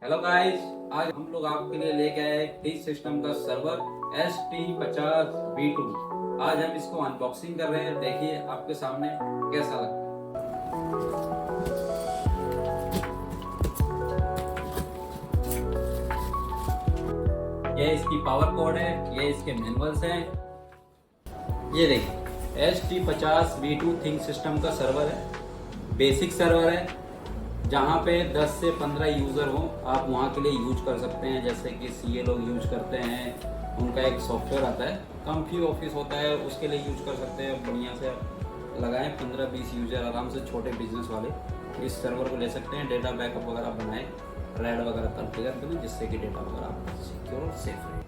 Hello guys, आज हम लोग आपके लिए लेके आए थिंग सिस्टम का सर्वर ST50 V2। आज हम इसको अनबॉक्सिंग कर रहे हैं। देखिए आपके सामने कैसा लगता है। ये इसकी पावर कोड है, ये इसके मैनुअल्स हैं। ये देखिए ST50 V2 थिंग सिस्टम का सर्वर है। बेसिक सर्वर है, जहाँ पे 10 से 15 यूज़र हो आप वहाँ के लिए यूज कर सकते हैं। जैसे कि CA लोग यूज करते हैं, उनका एक सॉफ्टवेयर आता है, कंफी ऑफिस होता है, उसके लिए यूज कर सकते हैं। बढ़िया से आप लगाएं, 15-20 यूज़र आराम से, छोटे बिजनेस वाले इस सर्वर को ले सकते हैं। डेटा बैकअप वगैरह बनाएं, रेड वगैरह कॉन्फ़िगर करें, जिससे कि डेटा वगैरह आपका सिक्योर और सेफ रहे।